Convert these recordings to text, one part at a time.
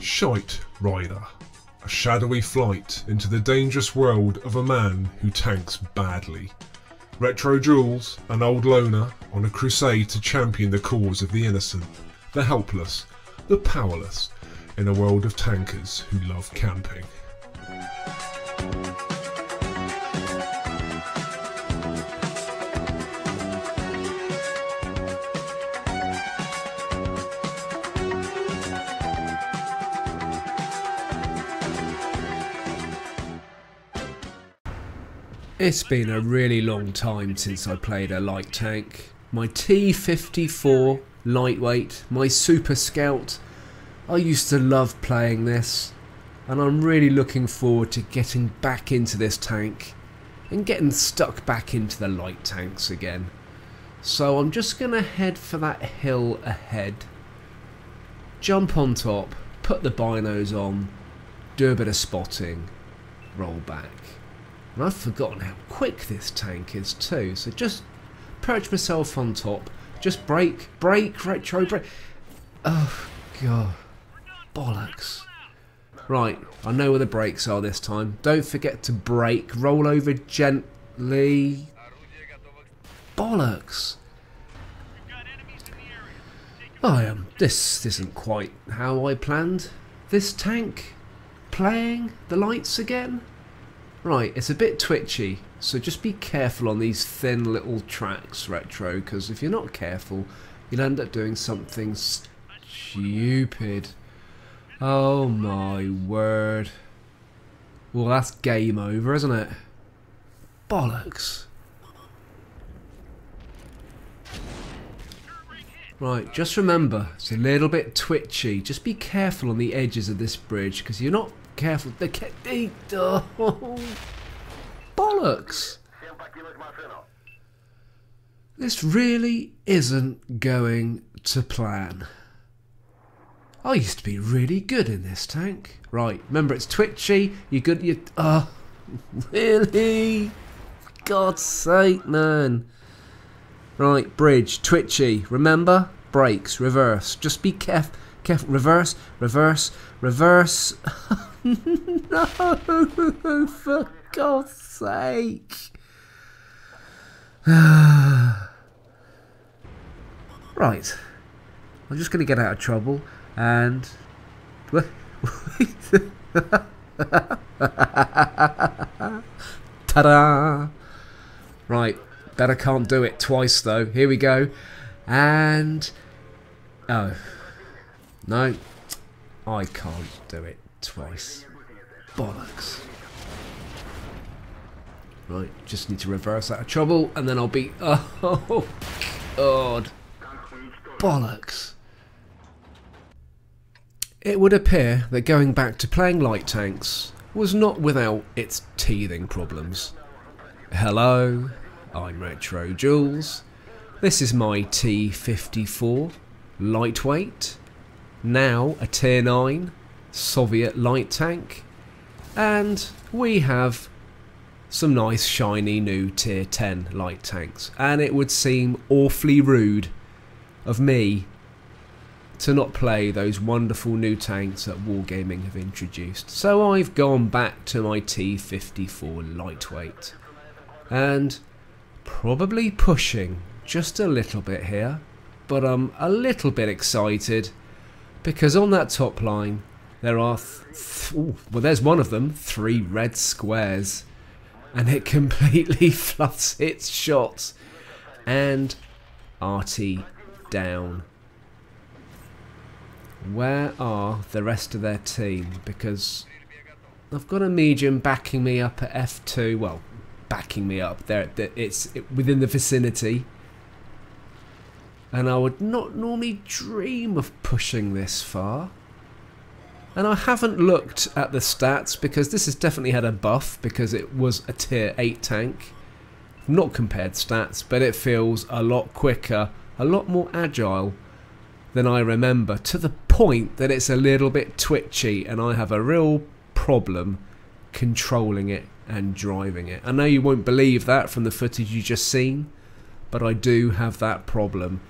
Shite Rider, a shadowy flight into the dangerous world of a man who tanks badly. RetroJules, an old loner on a crusade to champion the cause of the innocent, the helpless, the powerless, in a world of tankers who love camping. It's been a really long time since I played a light tank. My T-54 lightweight, my Super Scout. I used to love playing this, and I'm really looking forward to getting back into this tank and getting stuck back into the light tanks again. So I'm just going to head for that hill ahead, jump on top, put the binos on, do a bit of spotting, roll back. And I've forgotten how quick this tank is too, so just perch myself on top, just brake, retro, brake. Oh god, bollocks. Right, I know where the brakes are this time. Don't forget to brake, roll over gently. Bollocks. This isn't quite how I planned. This tank playing the lights again. Right, it's a bit twitchy, so just be careful on these thin little tracks, Retro, because if you're not careful, you'll end up doing something stupid. Oh my word. Well, that's game over, isn't it? Bollocks. Right, just remember, it's a little bit twitchy. Just be careful on the edges of this bridge, because you're not careful. Oh, bollocks. This really isn't going to plan. I used to be really good in this tank. Right, remember it's twitchy. You good? Oh, really? For God's sake, man. Right, bridge, twitchy. Remember, brakes, reverse. Just be careful. Careful. Reverse, reverse, reverse. No, for God's sake. Right. I'm just going to get out of trouble and... Ta-da! Right. Bet I can't do it twice though. Here we go. And... oh. No. I can't do it twice. Bollocks. Right, just need to reverse out of trouble and then I'll be... oh, God. Bollocks. It would appear that going back to playing light tanks was not without its teething problems. Hello, I'm RetroJules. This is my T-54 lightweight, now a Tier 9 Soviet light tank, and we have some nice shiny new Tier 10 light tanks, and it would seem awfully rude of me to not play those wonderful new tanks that Wargaming have introduced. So I've gone back to my T-54 lightweight, and probably pushing just a little bit here, but I'm a little bit excited because on that top line there are well, there's one of them, 3 red squares, and it completely fluffs its shots. And RT down. Where are the rest of their team? Because I've got a medium backing me up at F2. Well, backing me up. It's within the vicinity. And I would not normally dream of pushing this far. And I haven't looked at the stats because this has definitely had a buff because it was a Tier 8 tank. Not compared stats, but it feels a lot quicker, a lot more agile than I remember, to the point that it's a little bit twitchy and I have a real problem controlling it and driving it. I know you won't believe that from the footage you just seen, but I do have that problem.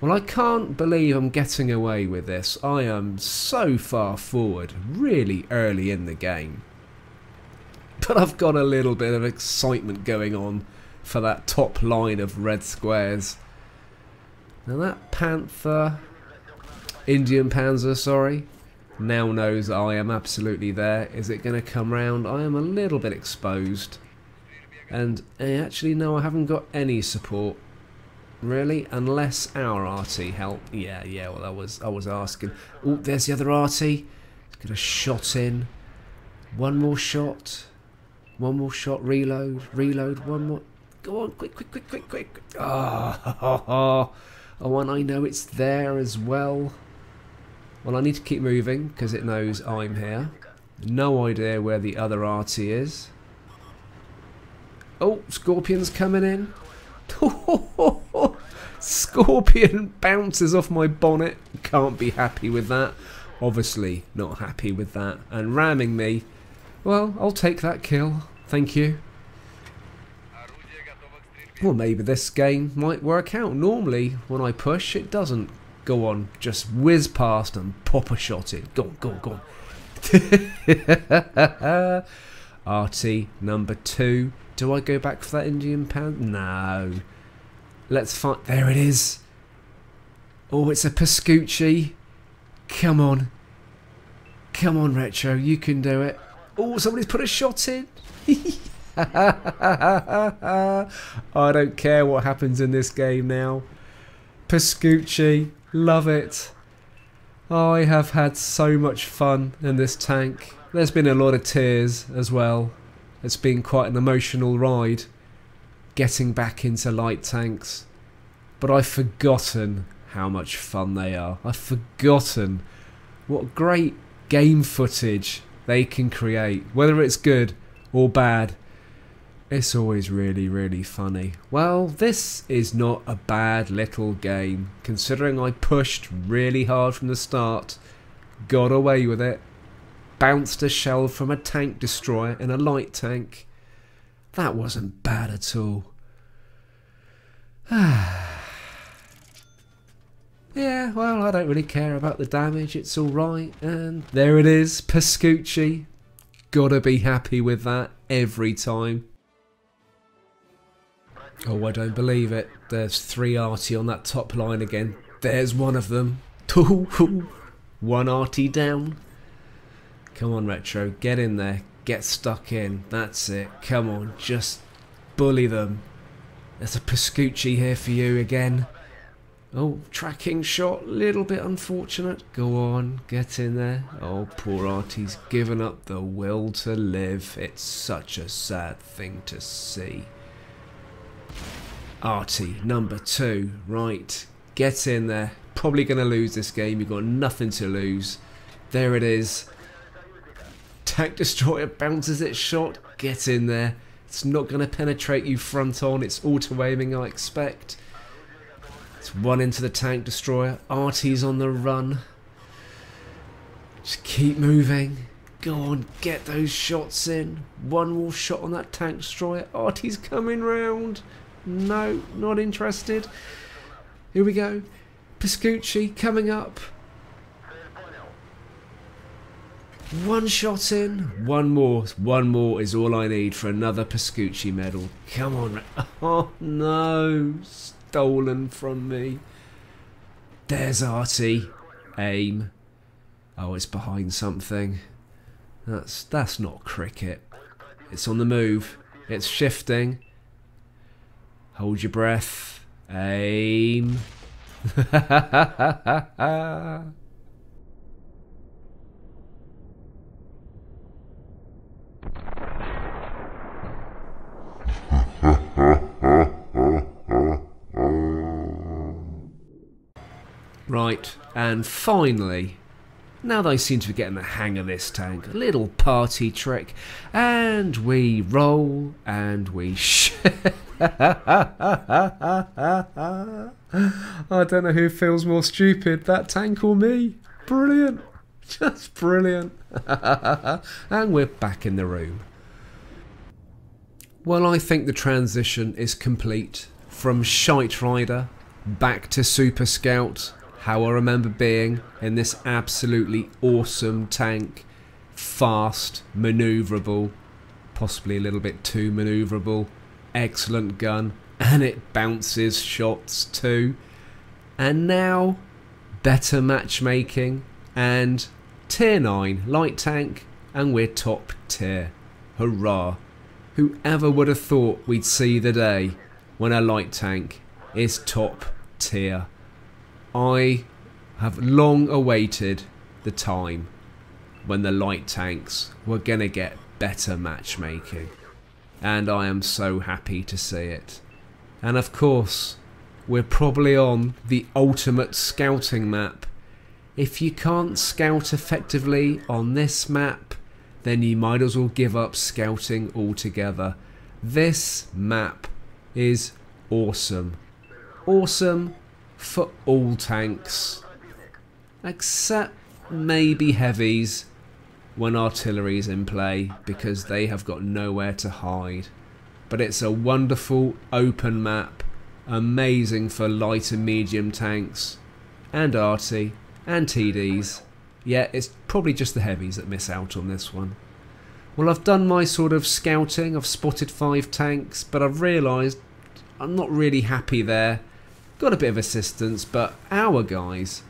Well, I can't believe I'm getting away with this. I am so far forward, really early in the game. But I've got a little bit of excitement going on for that top line of red squares. Now that Panther, Indian Panzer, sorry, now knows I am absolutely there. Is it going to come round? I am a little bit exposed. And actually, no, I haven't got any support. Really? Unless our RT help. Yeah, well, I was asking. Oh, there's the other RT. He's got a shot in. One more shot. One more shot. Reload. Reload. One more. Go on. Quick. Oh, and I know it's there as well. Well, I need to keep moving because it knows I'm here. No idea where the other RT is. Oh, Scorpion's coming in. Scorpion bounces off my bonnet. Can't be happy with that. Obviously not happy with that. And ramming me. Well, I'll take that kill. Thank you. Well, maybe this game might work out. Normally, when I push, it doesn't. Go on, just whiz past and pop a shot in. Go on. RT number 2. Do I go back for that Indian pan? No. Let's find. There it is. Oh, it's a Pascucci. Come on. Come on, Retro. You can do it. Oh, somebody's put a shot in. I don't care what happens in this game now. Pascucci. Love it. I have had so much fun in this tank. There's been a lot of tears as well. It's been quite an emotional ride getting back into light tanks, but I've forgotten how much fun they are. I've forgotten what great game footage they can create. Whether it's good or bad, it's always really funny. Well, this is not a bad little game, considering I pushed really hard from the start, got away with it, bounced a shell from a tank destroyer in a light tank. That wasn't bad at all. Yeah, well, I don't really care about the damage, it's alright. And there it is, Pascucci. Gotta be happy with that every time. Oh, I don't believe it. There's 3 RT on that top line again. There's one of them. One RT down. Come on, Retro, get in there. Get stuck in. That's it. Come on, just bully them. There's a Pascucci here for you again. Oh, tracking shot. Little bit unfortunate. Go on, get in there. Oh, poor RT's given up the will to live. It's such a sad thing to see. RT number 2. Right, get in there. Probably going to lose this game. You've got nothing to lose. There it is. Tank destroyer bounces its shot. Get in there. It's not going to penetrate you front on. It's auto aiming, I expect. It's one into the tank destroyer. RT's on the run. Just keep moving. Go on, get those shots in. One more shot on that tank destroyer. RT's coming round. No, not interested. Here we go. Pascucci coming up. One shot in. One more. One more is all I need for another Pascucci medal. Come on. Oh no. Stolen from me. There's RT. Aim. Oh, it's behind something. That's not cricket. It's on the move. It's shifting. Hold your breath. Aim. Right, and finally, now that I seem to be getting the hang of this tank, a little party trick, and we roll, and we I don't know who feels more stupid, that tank or me. Brilliant. Just brilliant. And we're back in the room. Well, I think the transition is complete. From Shite Rider back to Super Scout. How I remember being in this absolutely awesome tank. Fast, manoeuvrable, possibly a little bit too manoeuvrable. Excellent gun. And it bounces shots too. And now, better matchmaking and tier 9 light tank, and we're top tier. Hurrah. Whoever would have thought we'd see the day when a light tank is top tier. I have long awaited the time when the light tanks were going to get better matchmaking. And I am so happy to see it. And of course, we're probably on the ultimate scouting map. If you can't scout effectively on this map, then you might as well give up scouting altogether. This map is awesome. Awesome for all tanks. Except maybe heavies when artillery's in play, because they have got nowhere to hide. But it's a wonderful open map, amazing for light and medium tanks, and arty, and TDs. Yeah, it's probably just the heavies that miss out on this one. Well, I've done my sort of scouting, I've spotted 5 tanks, but I've realised I'm not really happy there. Got a bit of assistance, but our guys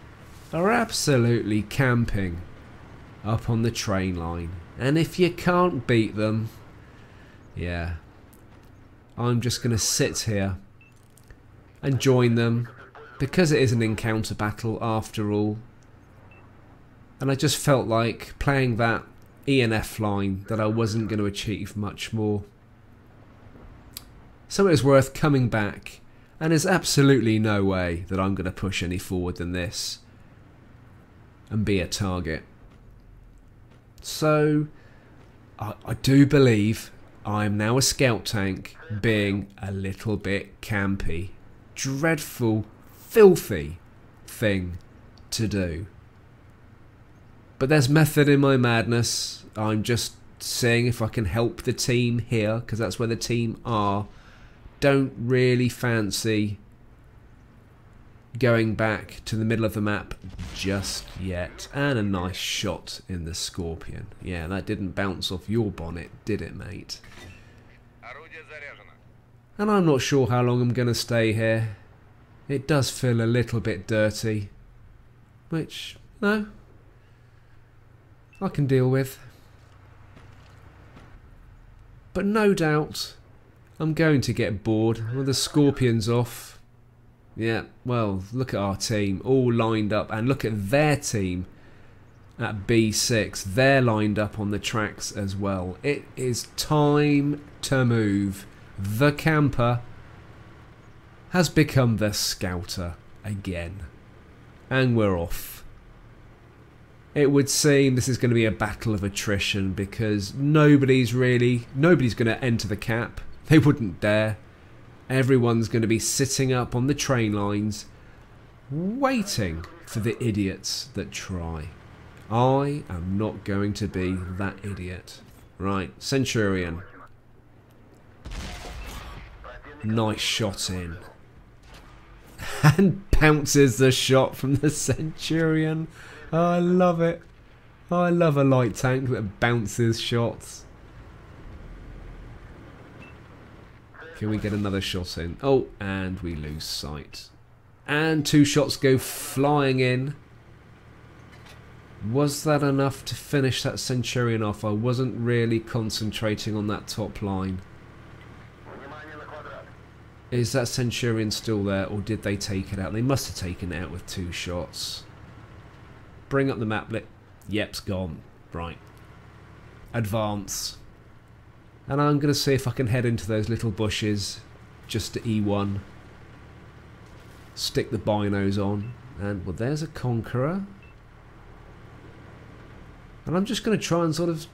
are absolutely camping up on the train line. And if you can't beat them, yeah, I'm just going to sit here and join them, because it is an encounter battle after all. And I just felt like playing that ENF line that I wasn't going to achieve much more. So it was worth coming back, and there's absolutely no way that I'm going to push any forward than this and be a target. So I do believe I am now a scout tank being a little bit campy. Dreadful, filthy thing to do. But there's method in my madness. I'm just seeing if I can help the team here, because that's where the team are. Don't really fancy going back to the middle of the map just yet. And a nice shot in the Scorpion. Yeah, that didn't bounce off your bonnet, did it, mate? And I'm not sure how long I'm going to stay here. It does feel a little bit dirty, which, no, I can deal with. But no doubt I'm going to get bored with the Scorpions off. Yeah, well, look at our team all lined up, and look at their team at B6. They're lined up on the tracks as well. It is time to move. The camper has become the scouter again. And we're off. It would seem this is going to be a battle of attrition, because nobody's going to enter the cap. They wouldn't dare. Everyone's going to be sitting up on the train lines, waiting for the idiots that try. I am not going to be that idiot. Right, Centurion. Nice shot in. And bounces the shot from the Centurion. Oh, I love it. Oh, I love a light tank that bounces shots. Can we get another shot in? Oh, and we lose sight. And 2 shots go flying in. Was that enough to finish that Centurion off? I wasn't really concentrating on that top line. Is that Centurion still there, or did they take it out? They must have taken it out with 2 shots. Bring up the maplet. Yep, it's gone. Right. Advance. And I'm going to see if I can head into those little bushes just to E1. Stick the binos on. And, well, there's a Conqueror. And I'm just going to try and sort of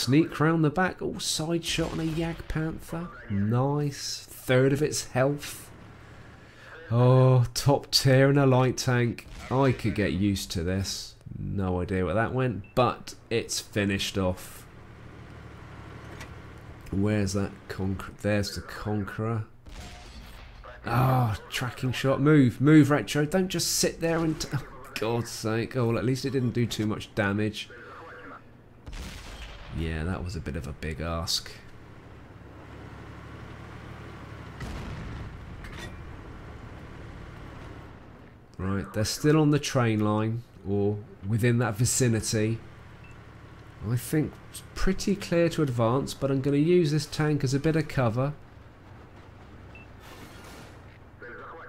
sneak round the back. Oh, side shot on a Yak Panther. Nice. Third of its health. Oh, top tier in a light tank. I could get used to this. No idea where that went, but it's finished off. Where's that Conqueror? There's the Conqueror. Ah, oh, tracking shot. Move, move, Retro. Don't just sit there and... oh, God's sake. Oh, well, at least it didn't do too much damage. Yeah, that was a bit of a big ask. Right, they're still on the train line, or within that vicinity. I think it's pretty clear to advance, but I'm going to use this tank as a bit of cover.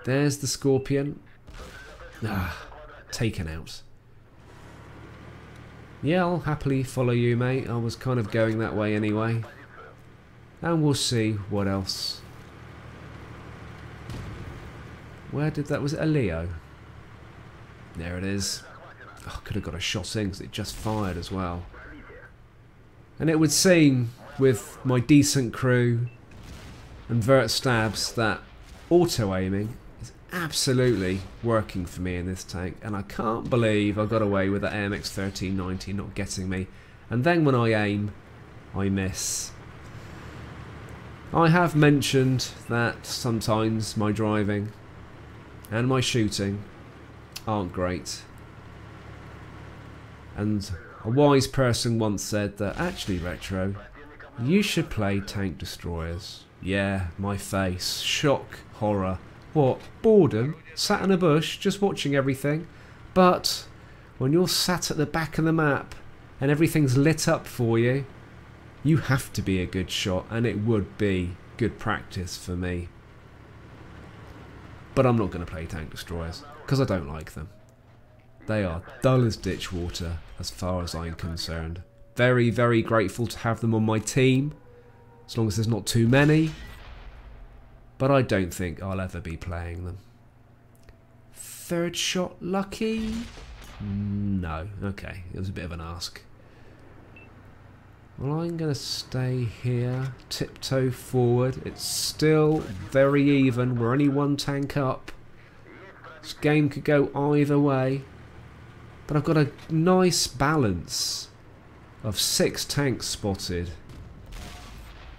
There's the Scorpion. Ah, taken out. Yeah, I'll happily follow you, mate. I was kind of going that way anyway. And we'll see what else. Where did that... was it a Leo? There it is. Oh, I could have got a shot in because it just fired as well. And it would seem, with my decent crew and vert stabs, that auto-aiming is absolutely working for me in this tank. And I can't believe I got away with that AMX 1390 not getting me. And then when I aim, I miss. I have mentioned that sometimes my driving and my shooting aren't great. And a wise person once said that, actually, Retro, you should play tank destroyers. Yeah, my face. Shock, horror. What? Boredom? Sat in a bush, just watching everything? But when you're sat at the back of the map and everything's lit up for you, you have to be a good shot, and it would be good practice for me. But I'm not going to play tank destroyers, because I don't like them. They are dull as ditch water, as far as I'm concerned. Very, very grateful to have them on my team, as long as there's not too many. But I don't think I'll ever be playing them. Third shot lucky? No. Okay, it was a bit of an ask. Well, I'm going to stay here, tiptoe forward. It's still very even. We're only one tank up. This game could go either way. But I've got a nice balance of 6 tanks spotted,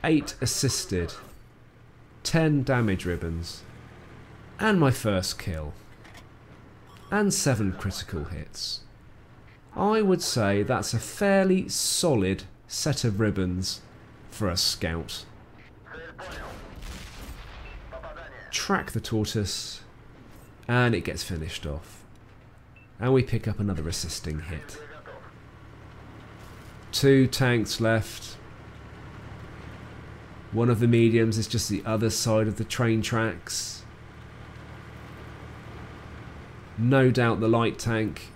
8 assisted, 10 damage ribbons, and my first kill, and 7 critical hits. I would say that's a fairly solid set of ribbons for a scout. Track the tortoise, and it gets finished off. And we pick up another assisting hit. 2 tanks left. One of the mediums is just the other side of the train tracks. No doubt the light tank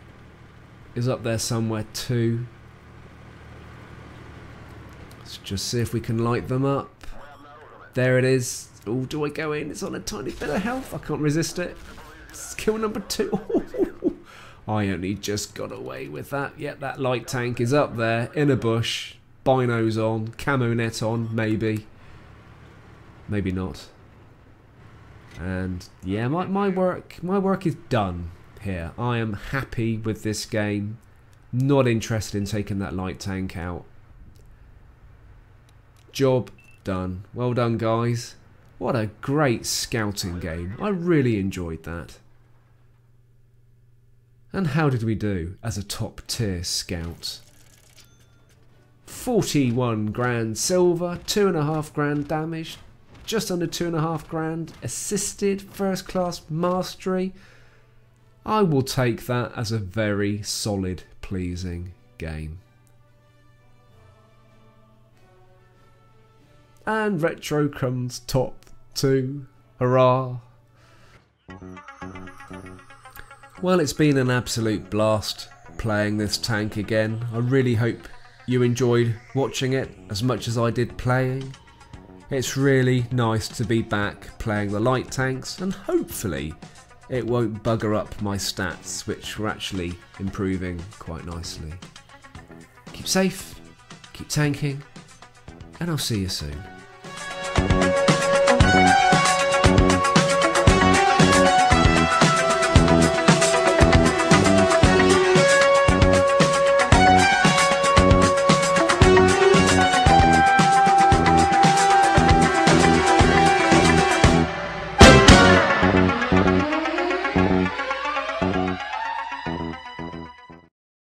is up there somewhere too. Let's just see if we can light them up. There it is. Oh, do I go in? It's on a tiny bit of health. I can't resist it. Skill number 2. I only just got away with that. Yet that light tank is up there in a bush. Binos on, camo net on, maybe. Maybe not. And yeah, my work is done here. I am happy with this game. Not interested in taking that light tank out. Job done. Well done, guys. What a great scouting game. I really enjoyed that. And how did we do as a top tier scout? 41 grand silver, 2.5 grand damage, just under 2.5 grand assisted, first class mastery. I will take that as a very solid, pleasing game. And Retro comes top 2. Hurrah! Well, it's been an absolute blast playing this tank again. I really hope you enjoyed watching it as much as I did playing. It's really nice to be back playing the light tanks, and hopefully it won't bugger up my stats, which were actually improving quite nicely. Keep safe, keep tanking, and I'll see you soon.